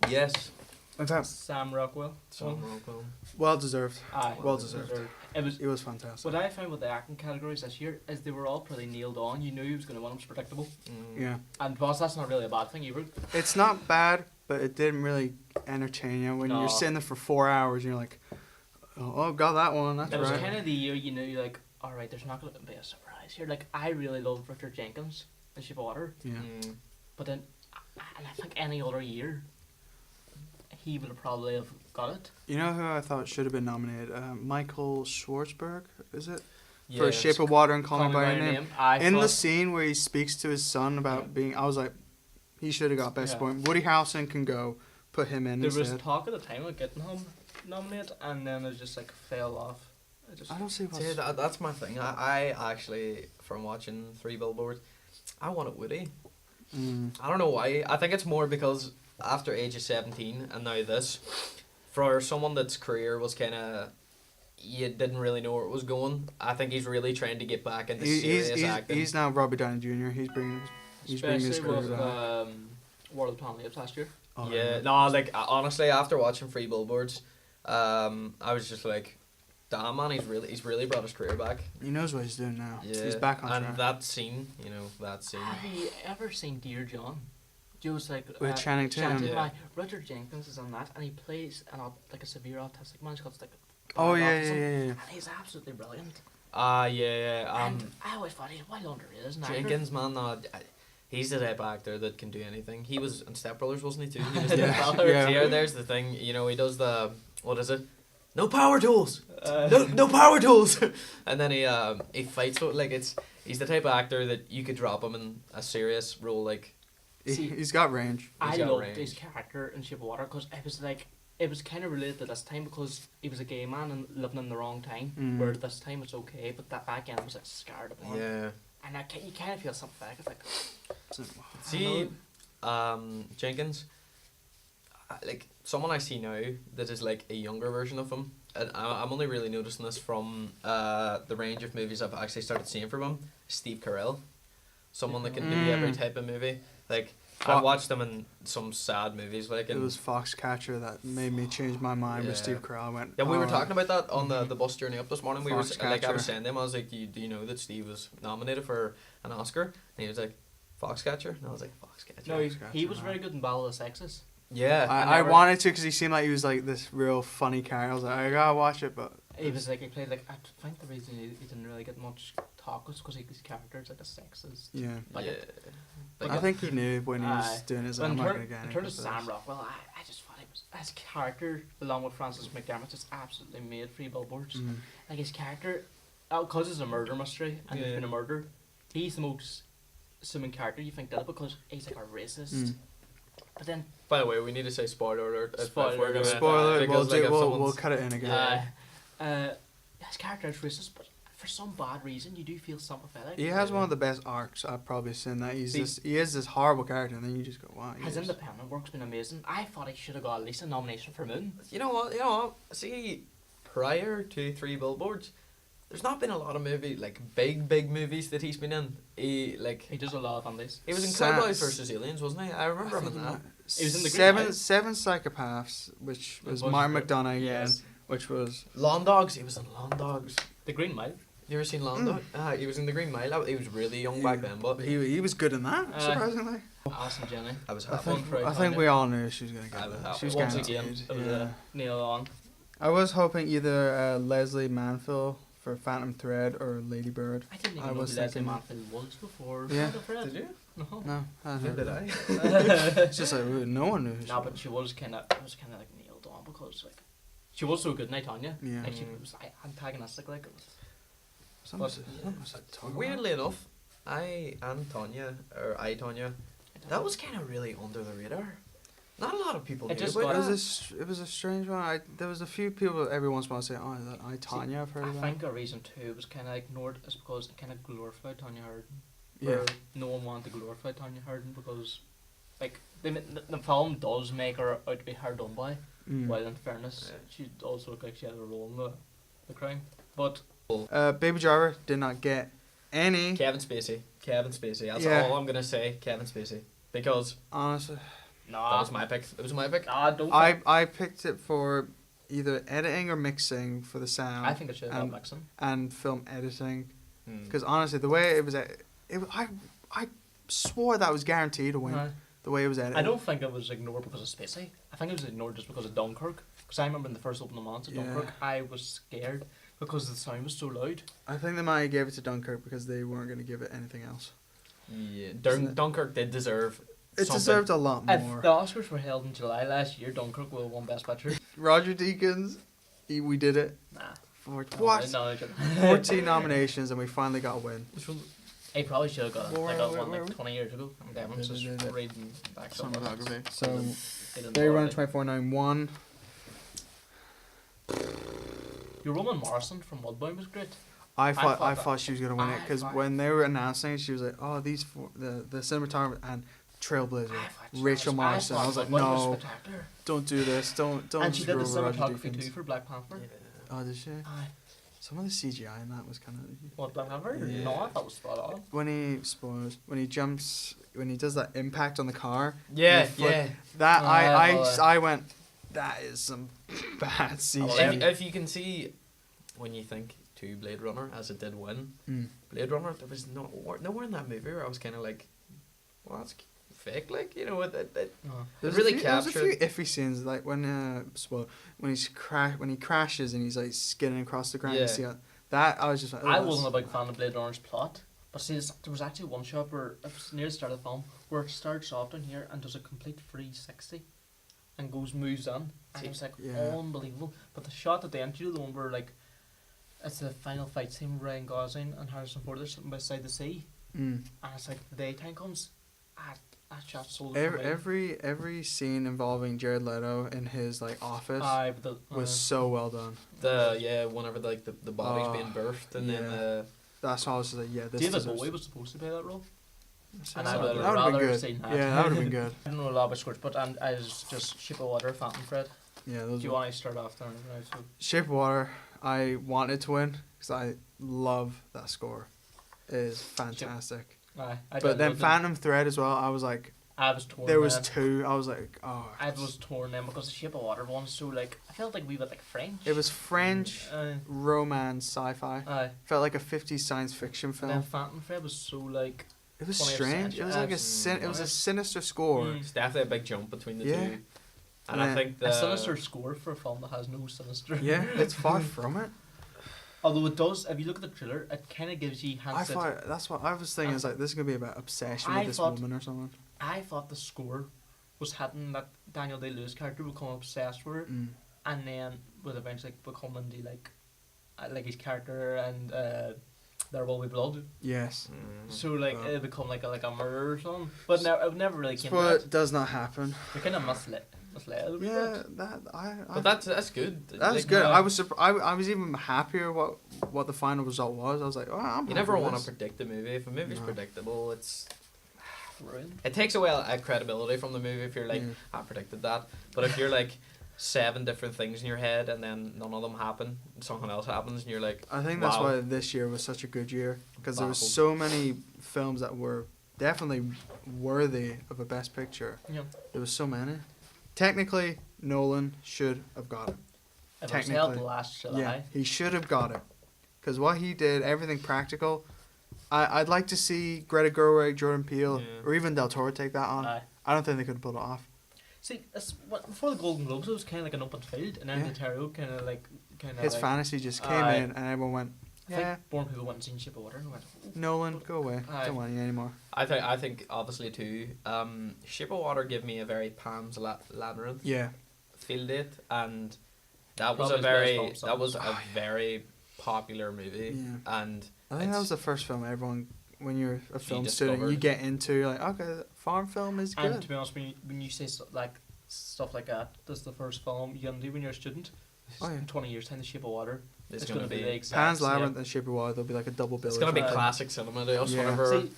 Yes. In fact, Sam Rockwell. Sam Rockwell. well deserved. Aye, Well deserved. It was fantastic. What I found with the acting categories this year is they were all pretty nailed on. You knew he was going to win. It was predictable. Yeah. And boss, that's not really a bad thing either. It's not bad, but it didn't really entertain you. When No. you're sitting there for 4 hours and you're like, oh, got that one. That's It was right. kind of the year you knew, like, all right, there's not going to be a surprise here. Like, I really love Richard Jenkins in Shape of Water. Yeah. But then, and I think any other year, he would have probably have got it. You know who I thought should have been nominated? Michael Schwartzberg, is it? Yeah, For Shape of Water and Call Me by Your Your Name. I In the thought- scene where he speaks to his son about being, I was like, he should have got Best Yeah. Supporting. Woody Harrelson can go. Put him in there was instead. talk at the time of getting him nominated, and then it just like fell off. I don't see what's... See, that's my thing. I actually, from watching Three Billboards, I wanted Woody. I don't know why. I think it's more because after age of 17 and now this, for someone that's career was kind of, you didn't really know where it was going, I think he's really trying to get back into serious acting. He's now Robert Downey Jr. He's bringing his career with down. World of Planet Apes last year. Oh, Yeah, no, like honestly, after watching Three Billboards, I was just like, damn man, he's really brought his career back. He knows what he's doing now. Yeah, He's back on track. and that scene, that scene. Have you ever seen Dear John? Joe's like With Channing Tatum. Yeah. Richard Jenkins is on that, and he plays like a severe autistic man. He's got like Oh, bad yeah, autism, yeah. and he's absolutely brilliant. Yeah. And I always thought he's well underrated, isn't he? Jenkins, man, he's the type of actor that can do anything. He was in Step Brothers, wasn't he too? He was Yeah. Step Brothers. Yeah. Yeah, there's the thing. He does the, what is it? No power tools. No power tools. And then he fights with, like, he's the type of actor that you could drop him in a serious role, like. He's got range. I got loved range. his character in Shape of Water because it was kind of related to this time because he was a gay man and living in the wrong time. Where this time it's okay, but that back end was like scared of him. Yeah. And you kind of feel sympathetic. It's like, See, Jenkins, like someone I see now that is like a younger version of him, and I'm only really noticing this from the range of movies I've actually started seeing from him. Steve Carell, someone that can do every type of movie. Like I've watched him in some sad movies, like It was Foxcatcher that made me change my mind with Yeah. Steve Carell. I went, Yeah, we were "Oh, talking about that on the bus journey up this morning. We were like, I Foxcatcher. was saying to him, I was like, do you know that Steve was nominated for an Oscar? And he was like, Foxcatcher? And I was like, Foxcatcher. no, he Foxcatcher, was very good in Battle of the Sexes. Yeah. I wanted to because he seemed like he was like this real funny character. I was like, I gotta watch it, but He was like, he played like, I think the reason he didn't really get much talk was because his character's like a sexist. yeah. Like yeah. I think he knew when he was Aye. doing his But own in market again. terms of Sam Rockwell, I just thought his character, along with Francis McDermott, just absolutely made Three Billboards. Like his character, because it's a murder mystery and there's been a murder, he's the most assuming character you think did it because he's like a racist. But then, By the way, we need to say spoiler alert. Spoiler alert. Spoiler, because, like, if we'll someone's- cut it in again. his character is racist, but for some bad reason, you do feel sympathetic. He has one of the best arcs I've probably seen. That he is this horrible character, and then you just go, wow. His independent work's been amazing. I thought he should have got at least a nomination for Moon. You know what? See, prior to Three Billboards, there's not been a lot of big movies that he's been in. He does a lot on this. was in Sans- Cowboys versus Aliens, wasn't he? I remember him in that. He was in the Green Mile. Seven Psychopaths, which was was Martin great. McDonagh again, Yes. which was Lawn Dogs. He was in Lawn Dogs. The Green Mile. You ever seen Lawn Dogs? He was in the Green Mile. He was really young back then, but he was good in that, surprisingly. Awesome, Jenny. I was I happy. think we all knew she was gonna I get was that. happy. She was Once guaranteed. again, it was Yeah. nail on. I was hoping either Leslie Manville for Phantom Thread or Lady Bird. I didn't I even know was who Leslie thinking- Manville was before. Yeah. Did you? No. No, I hadn't heard Did of I? it. It's just like no one knew who she No, was. but she was kind of like nailed on because like she was so good in I, Tonya. Yeah. Like she was antagonistic like it was. Someone but- said- someone said talk about Weirdly enough, I Tonya, that was kind of really under the radar. Not a lot of people It knew just about got- that. it was a strange one. There was a few people every once in a while say, "Oh, that I Tanya, I've heard I of that." think a reason too it was kind of ignored is because it kind of glorified Tonya Harding. Yeah. Where no one wanted to glorify Tonya Harding because, like, the film does make her out to be hard done by. While in fairness, she also looked like she had a role in the crime. But Baby Driver did not get any. Kevin Spacey. That's Yeah. all I'm gonna say. Kevin Spacey. Because Honestly, that was my pick. It was my pick. Nah, don't. I picked it for either editing or mixing for the sound. I think it should have been mixing. and film editing. Hmm. Because honestly, the way it was, I swore that was guaranteed to win. The way it was edited. I don't think it was ignored because of Spacey. I think it was ignored just because of Dunkirk. Because I remember in the first opening months of Dunkirk, I was scared because the sound was so loud. I think they might have gave it to Dunkirk because they weren't going to give it anything else. Yeah, Isn't it? Dunkirk did deserve. It something. deserved a lot If more. the Oscars were held in July last year, Dunkirk would have won Best Picture. Roger Deakins, we did it. Nah. For, No, what? No, I couldn't. 14 nominations and we finally got a win. He probably should have got it. I got one Where- like 20 years ago. I'm Devon, just reading back some of it. So, Feeling they run alright. 24-9-1. Your Roman Morrison from Mudbound was great. I thought thought she was gonna win it because thought- when they were announcing it, she was like, "Oh, these four, the cinematographer and Trailblazer, Rachel Morrison." I was like, "No, don't do this. Don't." And she did the screw over Roger cinematography Deakins." too for Black Panther. Oh, did she? Aye. Some of the CGI in that was kind of What, Black Panther? Yeah. No, I thought it was spot on. when he jumps, when he does that impact on the car. Yeah, the foot- yeah. That well, I went. That is some bad CGI. If you can see, when you think to Blade Runner, as it did win, Blade Runner, there was nowhere in that movie where I was kind of like, well, that's fake, like, you know, it No. There's really a few, there's a few captured. iffy scenes, like when he crashes and he's like skidding across the ground. Yeah. You see that I was just like, oh, I that's- wasn't a big fan of Blade Runner's plot, but see, there was actually one shot where it was near the start of the film where it starts off down here and does a complete 360 and moves on, and it was like Yeah. unbelievable. But the shot at the end, you know, the one where like it's the final fight scene with Ryan Gosling and Harrison Ford, they're sitting beside the sea, and it's like the daytime comes. That shot so Every scene involving Jared Leto in his like office was so well done. Whenever like the body's being birthed and then yeah. That's why I was just like, yeah, this David deserves- Bowie was supposed to play that role. And that I would would have have been rather good. seen that. Yeah, that would have been good. I don't know a lot about sports, but I was just Shape of Water, Phantom Thread. Yeah, Do those you were- want to start off there? Right, so Shape of Water. I wanted to win because I love that score. It is fantastic. I But then Phantom Thread as well. I was like, I was torn. there was then. two. I was like, oh. I was torn then because the Shape of Water one, so like I felt like we were like French. It was French romance sci-fi. Aye. Felt like a 50s science fiction And then film. Phantom Thread was so like. It was 20th strange. It was like century. it was a sinister score. Mm. it's definitely a big jump between the Yeah. two. And Yeah. I think A sinister score for a film that has no sinister. Yeah, it's far from it. Although it does, if you look at the trailer, it kind of gives you I hints. thought that's what I was thinking. Is like this is gonna be about obsession I with this thought- woman or something. I thought the score was hitting that Daniel Day-Lewis character would become obsessed with her, and then would eventually become into like his character and There Will Be Blood. Yes, So like Well. it become like a murder or something. But it never really came to but that. it does not happen. They kind of misled a wee Yeah, bit. that I. But that's good. That was Like, good. yeah. I was I was even happier what the final result was. I was like, oh, I'm. You happy never with want this. to predict the movie. If a movie's No. predictable, Ruined. it takes away a credibility from the movie if you're like, Yeah. I predicted that. But if you're like 7 different things in your head and then none of them happen, something else happens, and you're like, I think that's wow. why this year was such a good year because there was Baffled. so many films that were definitely worthy of a best picture. Yeah. There was so many. Technically, Nolan should have got it. If it was held Technically. last July. Yeah, he should have got it. Because what he did, everything practical. I'd like to see Greta Gerwig, Jordan Peele, Yeah. or even Del Toro take that on. Aye. I don't think they could pull it off. See, before the Golden Globes, it was kind of like an open field, and then Yeah. Ontario kind of His fantasy just came Aye. in, and everyone went, I think yeah, born people went and seen Ship of Water and went, Nolan, go away. Aye. Don't want you anymore. I think obviously too. Shape of Water gave me a very Pan's Labyrinth Yeah. feel to it, and that was Probably his best film that was since. a very popular movie, Yeah. and I think that was the first film everyone, when you're a film student, discovered. you get into, you're like, okay, farm film is and good. to be honest, when you say stuff like that, this is the first film you're gonna do when you're a student. Oh, yeah. In 20 years' time, The Shape of Water. it's gonna be the exact Pan's same. Labyrinth and Shape of Water, there'll be like a double bill. it's gonna be Aye. classic cinema to us Yeah. whenever. See,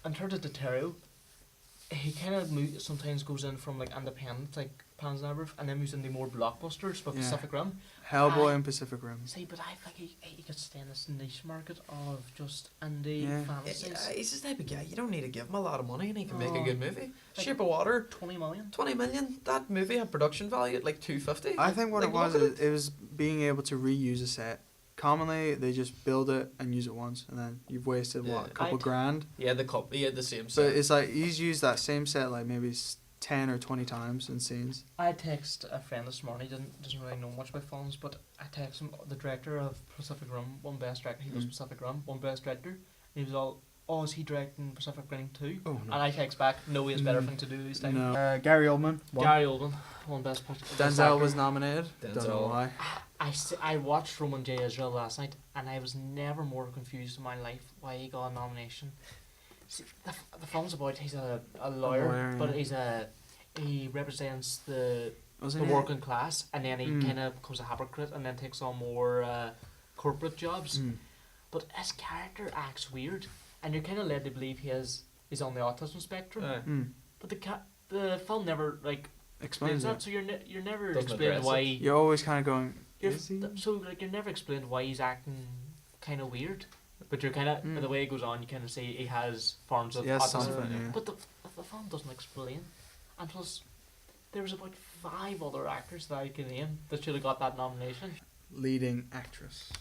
in terms of Ontario, he kind of sometimes goes in from like independent, like Pan's and then he was in the more blockbusters, but Yeah. Pacific Rim. Hellboy I- and Pacific Rim. See, but I think he could stay in this niche market of just indie Yeah. fantasies. He's this type of guy. You don't need to give him a lot of money and he can make a No. good movie. Like- Shape of Water, 20 million. 20 million. That movie had production value at like 250. I think what Like, it was look at is it was being able to reuse a set. Commonly, they just build it and use it once, and then you've wasted Yeah. what, a couple I'd- grand. He had the same But set. it's like he's used that same set like maybe 10 or 20 times in scenes. I text a friend this morning. He doesn't really know much about films, but I text him the director of Pacific Rim, one best director. He does Mm. Pacific Rim, one best director. And he was all, "Oh, is he directing Pacific Rim too?" Oh And I text back, "No, he has better thing to do this time." No. Gary Oldman. Gary Oldman, one best. Best Denzel actor. was nominated. Don't know Denzel. why. I watched Roman J. Israel last night, and I was never more confused in my life why he got a nomination. See, the film's about he's a lawyer, lawyer, but yeah. he represents the Wasn't working class, and then he Mm. kind of becomes a hypocrite, and then takes on more corporate jobs. Mm. But his character acts weird, and you're kind of led to believe he's on the autism spectrum. Mm. But the film never Explains explains that, it. so you're never Doesn't explained address why. it. You're always kind of going, is he? You're never explained why he's acting kind of weird, but you're kind of Mm. the way it goes on, you kind of see he has forms of He has autism. something, yeah. But the film doesn't explain, and plus there was about 5 other actors that I can name that should have got that nomination. Leading actress.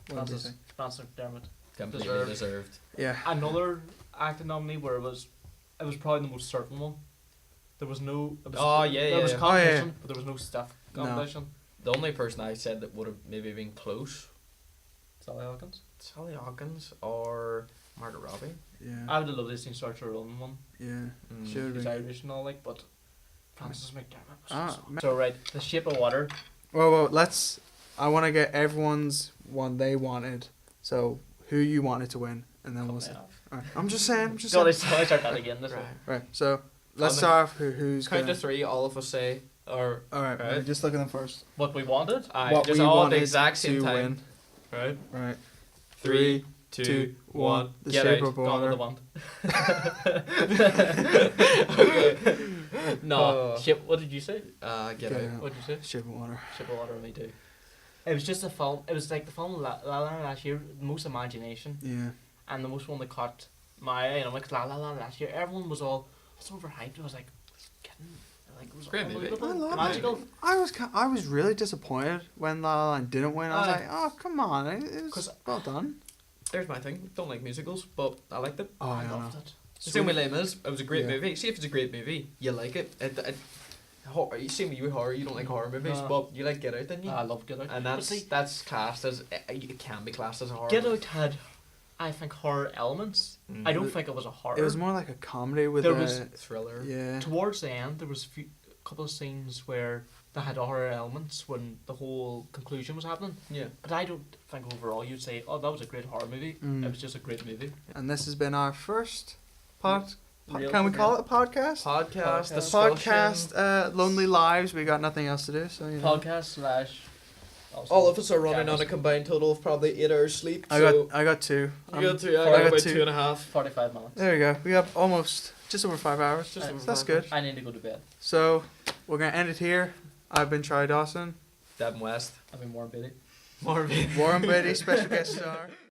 What do you Frances think? McDermott. Completely deserved. Yeah. Another acting nominee where it was probably the most certain one. There was no. It was, Oh, yeah, There was yeah. competition, Oh, yeah. but there was no stiff No. competition. The only person I said that would have maybe been close, Sally Hawkins. Sally Hawkins or Margot Robbie. Yeah. I would have loved to see Saoirse Ronan one. Yeah. Mm. Should She's be. Irish and all like, but Frances McDermott was Ah, awesome. So right, The Shape of Water. Well, I want to get everyone's one they wanted. So, who you wanted to win, and then we'll see. Right. I'm just saying. I'm just God, I saying. start that again. This Right. one. Right. So, let's On the- start off who's Count going to 3, all of us say, or All right. Right. Just look at them first. What we wanted. What just we all at the wanted exact same to time. win. Right. Right. 3, 2, 2, 1. The Get Shape out. of Gone with Water. the Bond. Okay. No. Shape. What did you say? Get Get out. out. What did you say? Shape of Water. Shape of Water. Me too. It was just a film. It was like the film La La Land last year. The most imagination Yeah. and the most one that caught my eye. And I'm like La La Land last year. Everyone was all it's overhyped. I was like, kidding. Like it was Great movie. unbelievable. I love magical. I was really disappointed when La La Land didn't win. I was Aye. like, oh come on, it was 'Cause- well done. There's my thing. Don't like musicals, but I liked it. Oh, I I know. loved it. The same way Les Mis. It was a great Yeah. movie. See if it's a great movie, you like it. You see me with horror. You don't like horror movies, No. but you like Get Out, didn't you? I love Get Out. And But see, that's classed as it can be classed as a horror. Get Out had, I think, horror elements. Mm. I don't think it was a horror. It was more like a comedy with There a was- Thriller. yeah. Towards the end, there was a couple of scenes where they had horror elements when the whole conclusion was happening. Yeah. But I don't think overall you'd say, oh, that was a great horror movie. Mm. It was just a great movie. And this has been our first pod. Real Can we premiere. call it a podcast? Podcast. Podcast. Discussion. Podcast. Lonely lives. We got nothing else to do, so you know. Podcast / also All of us are running on a cameras. combined total of probably 8 hours sleep. I so got 2. you got 2. I I got got about 2. 2.5. 45 minutes. There we go. We got almost just over 5 hours. Just So over that's 5 good. hours. I need to go to bed. So we're gonna end it here. I've been Charlie Dawson. Devon West. I've been more busy. Marvin. Warren Beatty, special guest star.